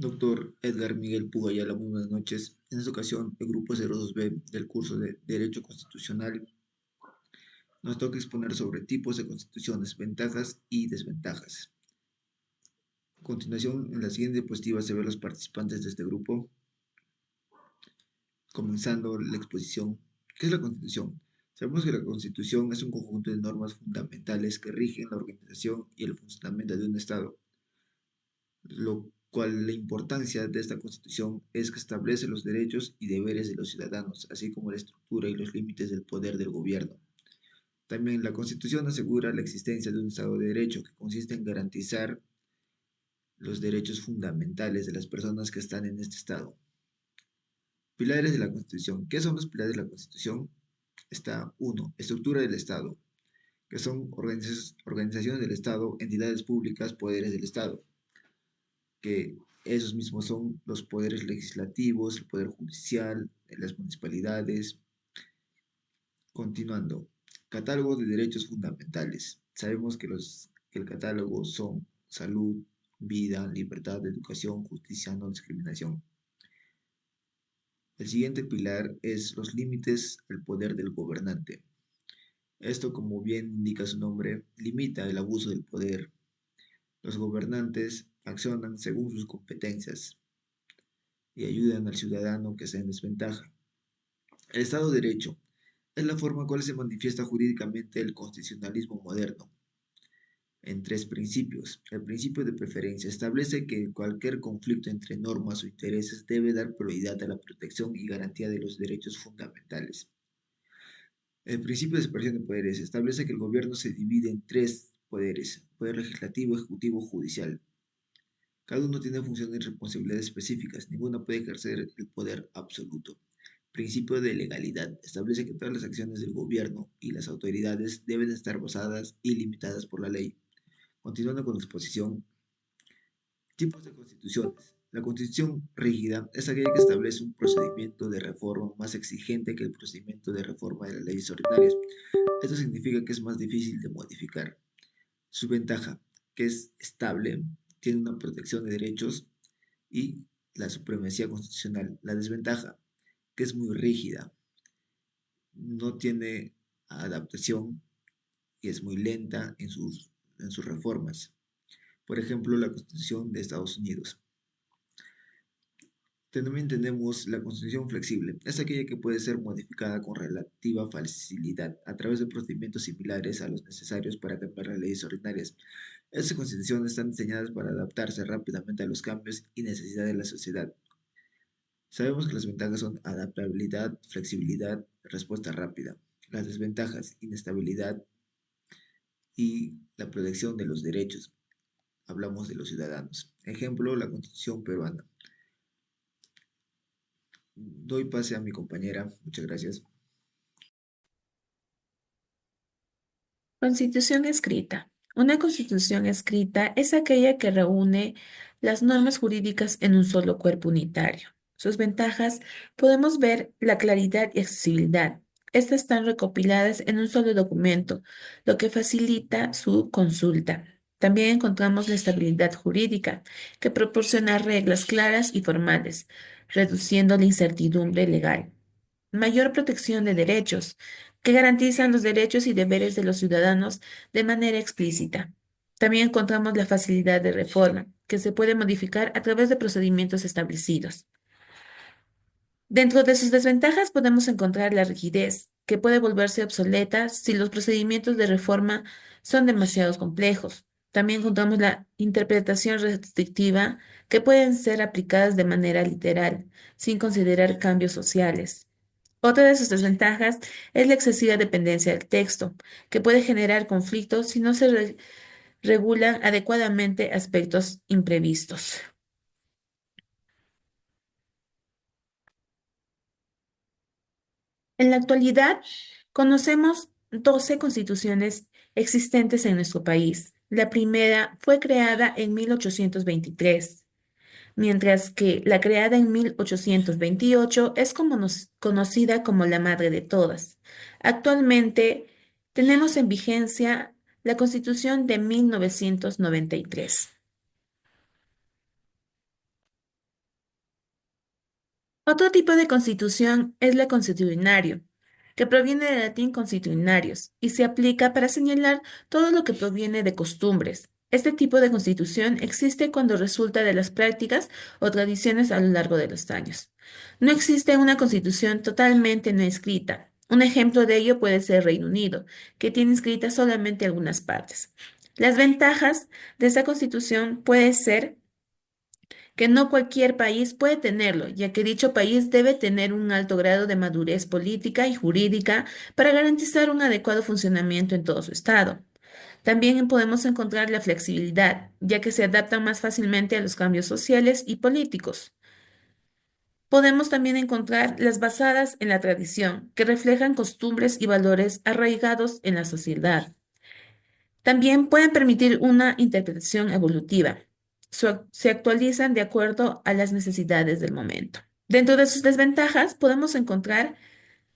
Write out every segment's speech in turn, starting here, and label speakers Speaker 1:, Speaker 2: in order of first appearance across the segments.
Speaker 1: Doctor Edgar Miguel Pugayala, muy buenas noches. En esta ocasión, el grupo 02B del curso de Derecho Constitucional nos toca exponer sobre tipos de constituciones, ventajas y desventajas. A continuación, en la siguiente diapositiva se ven los participantes de este grupo, comenzando la exposición. ¿Qué es la Constitución? Sabemos que la Constitución es un conjunto de normas fundamentales que rigen la organización y el funcionamiento de un Estado, lo cual la importancia de esta Constitución es que establece los derechos y deberes de los ciudadanos, así como la estructura y los límites del poder del gobierno. También la Constitución asegura la existencia de un Estado de Derecho, que consiste en garantizar los derechos fundamentales de las personas que están en este Estado. Pilares de la Constitución. ¿Qué son los pilares de la Constitución? Está 1. Estructura del Estado, que son organizaciones del Estado, entidades públicas, poderes del Estado, que esos mismos son los poderes legislativos, el poder judicial, las municipalidades. Continuando, catálogo de derechos fundamentales. Sabemos que el catálogo son salud, vida, libertad, educación, justicia, no discriminación. El siguiente pilar es los límites al poder del gobernante. Esto, como bien indica su nombre, limita el abuso del poder. Los gobernantes accionan según sus competencias y ayudan al ciudadano que está en desventaja. El Estado de Derecho es la forma en cual se manifiesta jurídicamente el constitucionalismo moderno, en tres principios. El principio de preferencia establece que cualquier conflicto entre normas o intereses debe dar prioridad a la protección y garantía de los derechos fundamentales. El principio de separación de poderes establece que el gobierno se divide en tres poderes: poder legislativo, ejecutivo, judicial. Cada uno tiene funciones y responsabilidades específicas, ninguna puede ejercer el poder absoluto. Principio de legalidad establece que todas las acciones del gobierno y las autoridades deben estar basadas y limitadas por la ley. Continuando con la exposición, tipos de constituciones. La constitución rígida es aquella que establece un procedimiento de reforma más exigente que el procedimiento de reforma de las leyes ordinarias. Esto significa que es más difícil de modificar. Su ventaja, que es estable, tiene una protección de derechos y la supremacía constitucional. La desventaja, que es muy rígida, no tiene adaptación y es muy lenta en sus reformas. Por ejemplo, la Constitución de Estados Unidos. También tenemos la Constitución flexible. Es aquella que puede ser modificada con relativa facilidad a través de procedimientos similares a los necesarios para cambiar las leyes ordinarias. Estas constituciones están diseñadas para adaptarse rápidamente a los cambios y necesidades de la sociedad. Sabemos que las ventajas son adaptabilidad, flexibilidad, respuesta rápida. Las desventajas, inestabilidad y la protección de los derechos. Hablamos de los ciudadanos. Ejemplo, la Constitución peruana. Doy pase a mi compañera. Muchas gracias.
Speaker 2: Constitución escrita. Una constitución escrita es aquella que reúne las normas jurídicas en un solo cuerpo unitario. Sus ventajas podemos ver la claridad y accesibilidad. Estas están recopiladas en un solo documento, lo que facilita su consulta. También encontramos la estabilidad jurídica, que proporciona reglas claras y formales, reduciendo la incertidumbre legal. Mayor protección de derechos, que garantizan los derechos y deberes de los ciudadanos de manera explícita. También encontramos la facilidad de reforma, que se puede modificar a través de procedimientos establecidos. Dentro de sus desventajas podemos encontrar la rigidez, que puede volverse obsoleta si los procedimientos de reforma son demasiado complejos. También encontramos la interpretación restrictiva, que pueden ser aplicadas de manera literal, sin considerar cambios sociales. Otra de sus desventajas es la excesiva dependencia del texto, que puede generar conflictos si no se regulan adecuadamente aspectos imprevistos. En la actualidad, conocemos 12 constituciones existentes en nuestro país. La primera fue creada en 1823, mientras que la creada en 1828 es conocida como la madre de todas. Actualmente tenemos en vigencia la Constitución de 1993. Otro tipo de constitución es la constitucionario, que proviene del latín constitutionarios y se aplica para señalar todo lo que proviene de costumbres. Este tipo de constitución existe cuando resulta de las prácticas o tradiciones a lo largo de los años. No existe una constitución totalmente no escrita. Un ejemplo de ello puede ser Reino Unido, que tiene escritas solamente algunas partes. Las ventajas de esta constitución puede ser que no cualquier país puede tenerlo, ya que dicho país debe tener un alto grado de madurez política y jurídica para garantizar un adecuado funcionamiento en todo su estado. También podemos encontrar la flexibilidad, ya que se adaptan más fácilmente a los cambios sociales y políticos. Podemos también encontrar las basadas en la tradición, que reflejan costumbres y valores arraigados en la sociedad. También pueden permitir una interpretación evolutiva. Se actualizan de acuerdo a las necesidades del momento. Dentro de sus desventajas podemos encontrar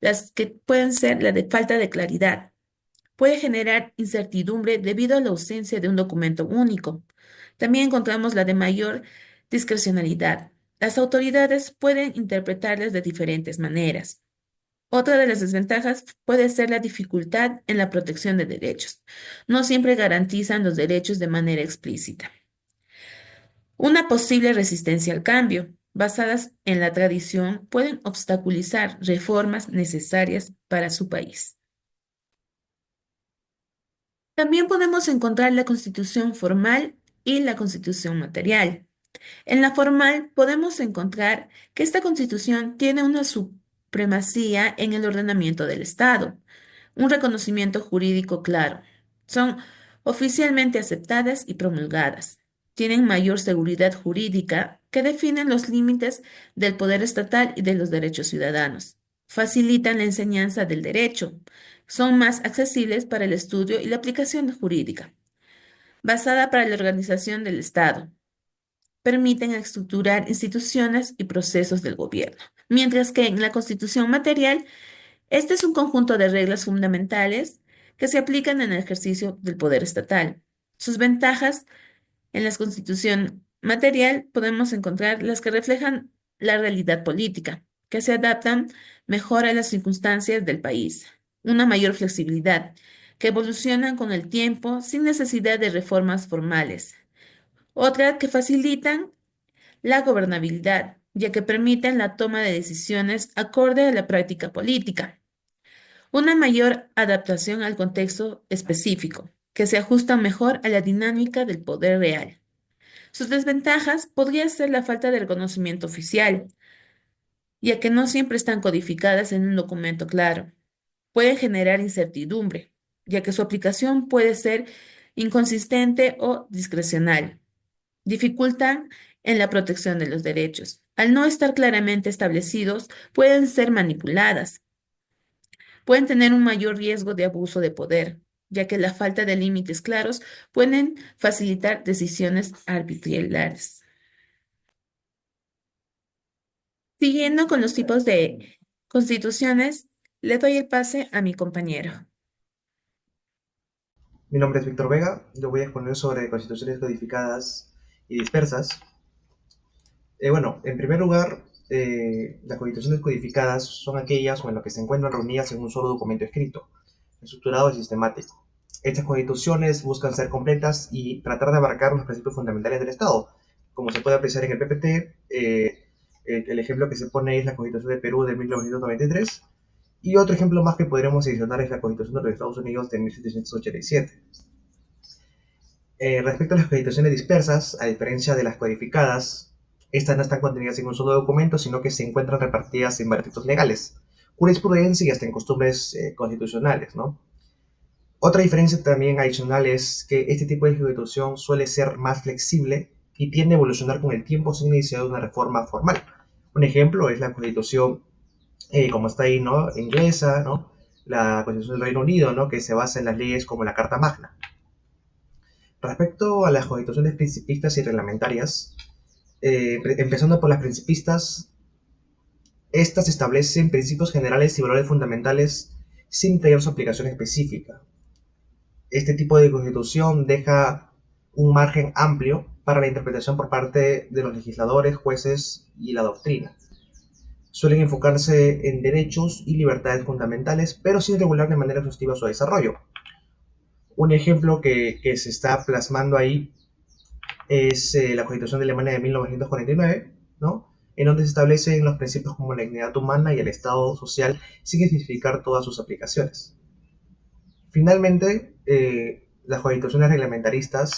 Speaker 2: las que pueden ser la de falta de claridad. Puede generar incertidumbre debido a la ausencia de un documento único. También encontramos la de mayor discrecionalidad. Las autoridades pueden interpretarlas de diferentes maneras. Otra de las desventajas puede ser la dificultad en la protección de derechos. No siempre garantizan los derechos de manera explícita. Una posible resistencia al cambio, basadas en la tradición, pueden obstaculizar reformas necesarias para su país. También podemos encontrar la constitución formal y la constitución material. En la formal podemos encontrar que esta constitución tiene una supremacía en el ordenamiento del Estado, un reconocimiento jurídico claro. Son oficialmente aceptadas y promulgadas. Tienen mayor seguridad jurídica que definen los límites del poder estatal y de los derechos ciudadanos. Facilitan la enseñanza del derecho. Son más accesibles para el estudio y la aplicación jurídica. Basada para la organización del Estado, permiten estructurar instituciones y procesos del gobierno, mientras que en la Constitución material, este es un conjunto de reglas fundamentales que se aplican en el ejercicio del poder estatal. Sus ventajas en la Constitución material podemos encontrar las que reflejan la realidad política, que se adaptan mejor a las circunstancias del país, una mayor flexibilidad, que evolucionan con el tiempo sin necesidad de reformas formales. Otra que facilitan la gobernabilidad, ya que permiten la toma de decisiones acorde a la práctica política. Una mayor adaptación al contexto específico, que se ajusta mejor a la dinámica del poder real. Sus desventajas podría ser la falta de reconocimiento oficial, ya que no siempre están codificadas en un documento claro. Pueden generar incertidumbre, ya que su aplicación puede ser inconsistente o discrecional. Dificultan en la protección de los derechos. Al no estar claramente establecidos, pueden ser manipuladas. Pueden tener un mayor riesgo de abuso de poder, ya que la falta de límites claros pueden facilitar decisiones arbitrarias. Siguiendo con los tipos de constituciones, le doy el pase a mi compañero.
Speaker 3: Mi nombre es Víctor Vega, yo voy a exponer sobre constituciones codificadas y dispersas. Bueno, en primer lugar, las constituciones codificadas son aquellas en las que se encuentran reunidas en un solo documento escrito, estructurado y sistemático. Estas constituciones buscan ser completas y tratar de abarcar los principios fundamentales del Estado. Como se puede apreciar en el PPT, el ejemplo que se pone es la Constitución de Perú de 1993, y otro ejemplo más que podríamos adicionar es la Constitución de los Estados Unidos de 1787. Respecto a las constituciones dispersas, a diferencia de las codificadas, estas no están contenidas en un solo documento, sino que se encuentran repartidas en varios textos legales, jurisprudencia y hasta en costumbres constitucionales, ¿no? Otra diferencia también adicional es que este tipo de constitución suele ser más flexible y tiende a evolucionar con el tiempo sin necesidad de una reforma formal. Un ejemplo es la constitución, como está ahí, ¿no? Inglesa, ¿no? La constitución del Reino Unido, ¿no? Que se basa en las leyes como la Carta Magna. Respecto a las constituciones principistas y reglamentarias, empezando por las principistas, estas establecen principios generales y valores fundamentales sin tener su aplicación específica. Este tipo de constitución deja un margen amplio para la interpretación por parte de los legisladores, jueces y la doctrina. Suelen enfocarse en derechos y libertades fundamentales, pero sin regular de manera exhaustiva su desarrollo. Un ejemplo que se está plasmando ahí es la Constitución de Alemania de 1949, ¿no? En donde se establecen los principios como la dignidad humana y el Estado social sin especificar todas sus aplicaciones. Finalmente, las constituciones reglamentaristas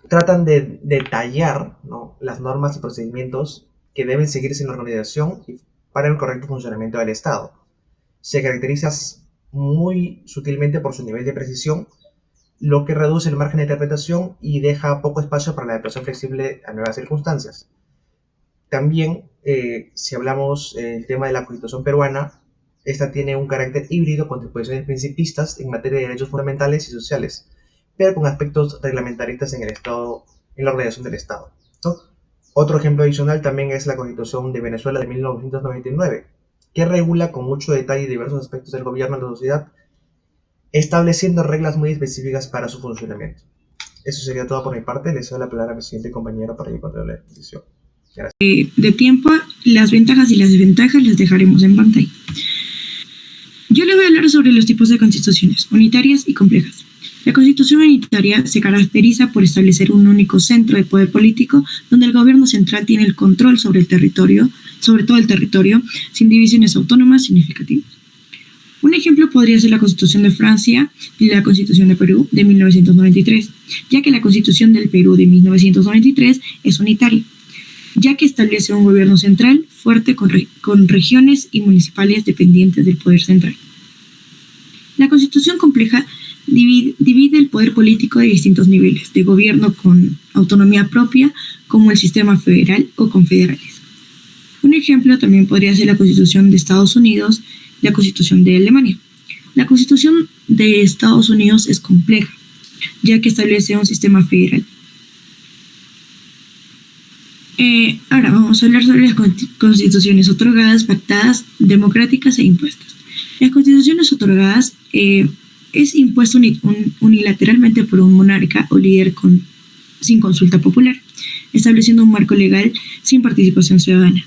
Speaker 3: tratan de detallar, ¿no?, las normas y procedimientos que deben seguirse en la organización para el correcto funcionamiento del Estado. Se caracteriza muy sutilmente por su nivel de precisión, lo que reduce el margen de interpretación y deja poco espacio para la adaptación flexible a nuevas circunstancias. También, si hablamos del tema de la Constitución peruana, esta tiene un carácter híbrido con disposiciones principistas en materia de derechos fundamentales y sociales, pero con aspectos reglamentaristas en el Estado, en la organización del Estado, ¿no? Otro ejemplo adicional también es la Constitución de Venezuela de 1999, que regula con mucho detalle diversos aspectos del gobierno en la sociedad, estableciendo reglas muy específicas para su funcionamiento. Eso sería todo por mi parte. Les doy la palabra a mi siguiente compañero para que continúe la exposición.
Speaker 4: De tiempo, las ventajas y las desventajas las dejaremos en pantalla. Yo les voy a hablar sobre los tipos de constituciones, unitarias y complejas. La constitución unitaria se caracteriza por establecer un único centro de poder político donde el gobierno central tiene el control sobre el territorio, sobre todo el territorio, sin divisiones autónomas significativas. Un ejemplo podría ser la Constitución de Francia y la Constitución de Perú de 1993, ya que la Constitución del Perú de 1993 es unitaria, ya que establece un gobierno central fuerte con regiones y municipales dependientes del poder central. La Constitución compleja divide el poder político de distintos niveles de gobierno con autonomía propia, como el sistema federal o confederales. Un ejemplo también podría ser la Constitución de Estados Unidos, la Constitución de Alemania. La Constitución de Estados Unidos es compleja, ya que establece un sistema federal. Ahora vamos a hablar sobre las constituciones otorgadas, pactadas, democráticas e impuestas. Las constituciones otorgadas es impuesto unilateralmente por un monarca o líder sin consulta popular, estableciendo un marco legal sin participación ciudadana.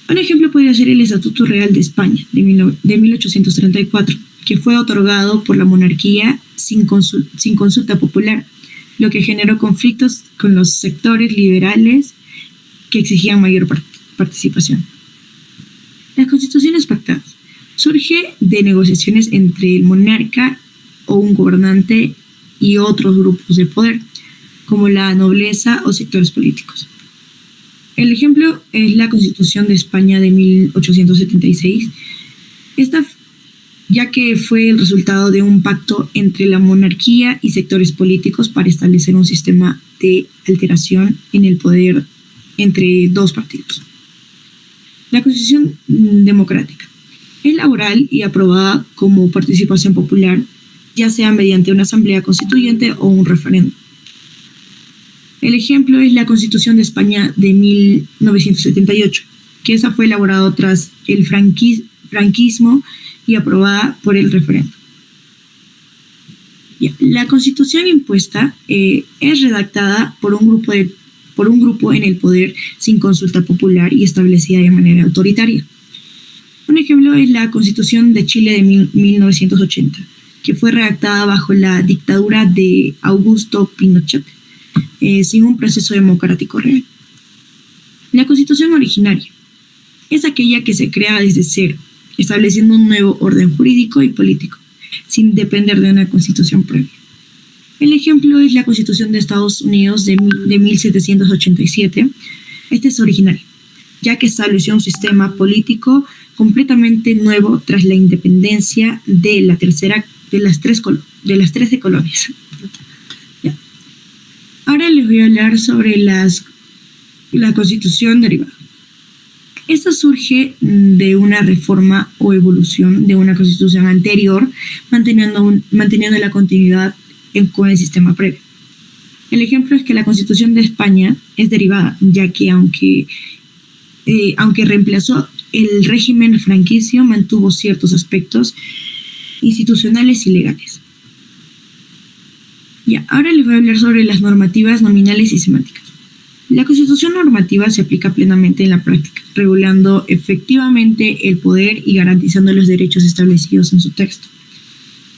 Speaker 4: Un ejemplo podría ser el Estatuto Real de España de 1834, que fue otorgado por la monarquía sin consulta popular, lo que generó conflictos con los sectores liberales que exigían mayor participación. Las constituciones pactadas surge de negociaciones entre el monarca o un gobernante y otros grupos de poder, como la nobleza o sectores políticos. El ejemplo es la Constitución de España de 1876, ya que fue el resultado de un pacto entre la monarquía y sectores políticos para establecer un sistema de alteración en el poder entre dos partidos. La Constitución democrática es laboral y aprobada como participación popular, ya sea mediante una asamblea constituyente o un referéndum. El ejemplo es la Constitución de España de 1978, que esa fue elaborada tras el franquismo y aprobada por el referéndum. La Constitución impuesta es redactada por un grupo en el poder sin consulta popular y establecida de manera autoritaria. Un ejemplo es la Constitución de Chile de 1980, que fue redactada bajo la dictadura de Augusto Pinochet, sin un proceso democrático real. La Constitución originaria es aquella que se crea desde cero, estableciendo un nuevo orden jurídico y político, sin depender de una constitución previa. El ejemplo es la Constitución de Estados Unidos de 1787. Esta es original, ya que estableció un sistema político completamente nuevo tras la independencia de las 13 colonias. Ya. Ahora les voy a hablar sobre la Constitución derivada. Esta surge de una reforma o evolución de una constitución anterior, manteniendo la continuidad con el sistema previo. El ejemplo es que la Constitución de España es derivada, ya que aunque reemplazó el régimen franquismo, mantuvo ciertos aspectos institucionales y legales. Ahora les voy a hablar sobre las normativas nominales y semánticas. La Constitución normativa se aplica plenamente en la práctica, regulando efectivamente el poder y garantizando los derechos establecidos en su texto.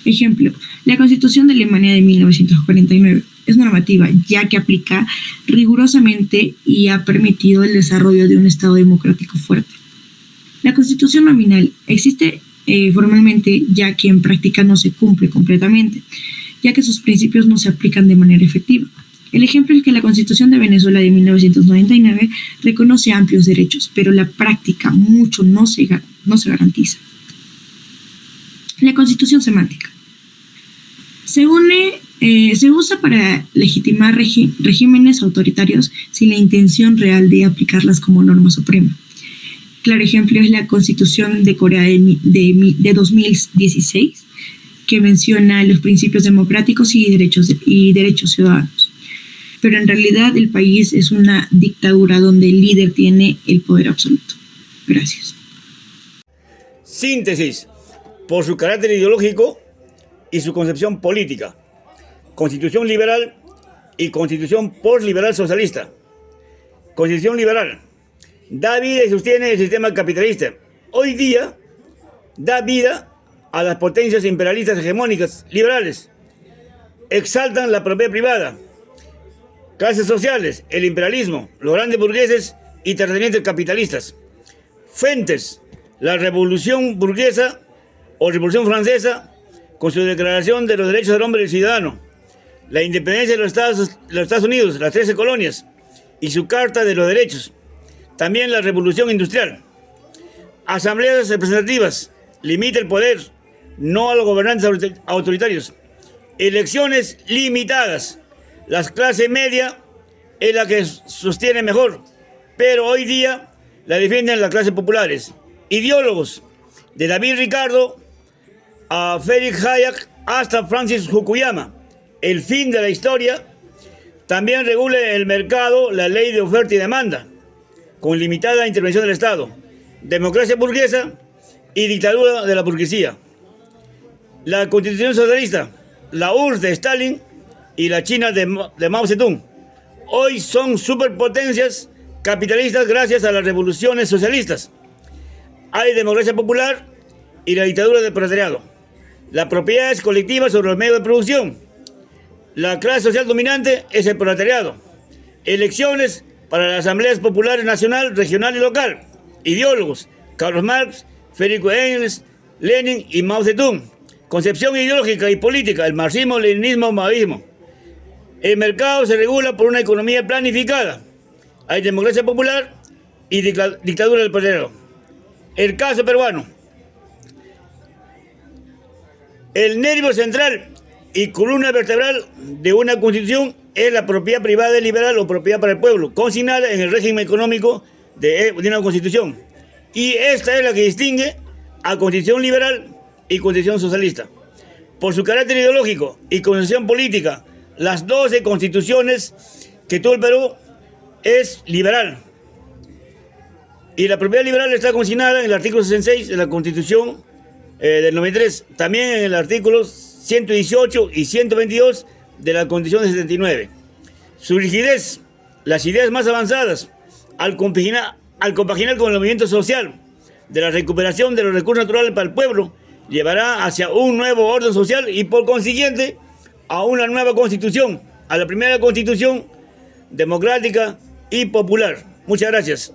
Speaker 4: Ejemplo, la Constitución de Alemania de 1949 es normativa, ya que aplica rigurosamente y ha permitido el desarrollo de un Estado democrático fuerte. La Constitución nominal existe formalmente, ya que en práctica no se cumple completamente, ya que sus principios no se aplican de manera efectiva. El ejemplo es que la Constitución de Venezuela de 1999 reconoce amplios derechos, pero la práctica mucho no se garantiza. La Constitución semántica. Se usa para legitimar regímenes autoritarios sin la intención real de aplicarlas como norma suprema. Claro ejemplo es la Constitución de Corea de 2016, que menciona los principios democráticos y derechos ciudadanos. Pero en realidad el país es una dictadura donde el líder tiene el poder absoluto. Gracias.
Speaker 5: Síntesis. Por su carácter ideológico y su concepción política. Constitución liberal y Constitución postliberal socialista. Constitución liberal. Da vida y sostiene el sistema capitalista. Hoy día da vida a las potencias imperialistas hegemónicas liberales. Exaltan la propiedad privada. Clases sociales, el imperialismo, los grandes burgueses y terratenientes capitalistas. Fuentes, la revolución burguesa o revolución francesa con su declaración de los derechos del hombre y del ciudadano. La independencia de los Estados Unidos, las 13 colonias y su carta de los derechos. También la revolución industrial. Asambleas representativas, limita el poder, no a los gobernantes autoritarios. Elecciones limitadas. La clase media es la que sostiene mejor, pero hoy día la defienden las clases populares. Ideólogos, de David Ricardo a Friedrich Hayek hasta Francis Fukuyama. El fin de la historia. También regula el mercado, la ley de oferta y demanda, con limitada intervención del Estado. Democracia burguesa y dictadura de la burguesía. La Constitución socialista, la URSS de Stalin y la China de Mao Zedong. Hoy son superpotencias capitalistas gracias a las revoluciones socialistas. Hay democracia popular y la dictadura del proletariado. La propiedad es colectiva sobre los medios de producción. La clase social dominante es el proletariado. Elecciones para las asambleas populares nacional, regional y local. Ideólogos, Karl Marx, Federico Engels, Lenin y Mao Zedong. Concepción ideológica y política, el marxismo, leninismo, maoísmo. El mercado se regula por una economía planificada. Hay democracia popular y dictadura del proletariado. El caso peruano. El nervio central y columna vertebral de una constitución es la propiedad privada liberal o propiedad para el pueblo, consignada en el régimen económico de una constitución. Y esta es la que distingue a constitución liberal y constitución socialista. Por su carácter ideológico y concepción política, las 12 constituciones que tuvo el Perú es liberal. Y la propiedad liberal está consignada en el artículo 66 de la Constitución del 93. También en el artículo 118 y 122 de la Constitución del 79. Su rigidez, las ideas más avanzadas, al compaginar con el movimiento social de la recuperación de los recursos naturales para el pueblo, llevará hacia un nuevo orden social y por consiguiente a una nueva constitución, a la primera constitución democrática y popular. Muchas gracias.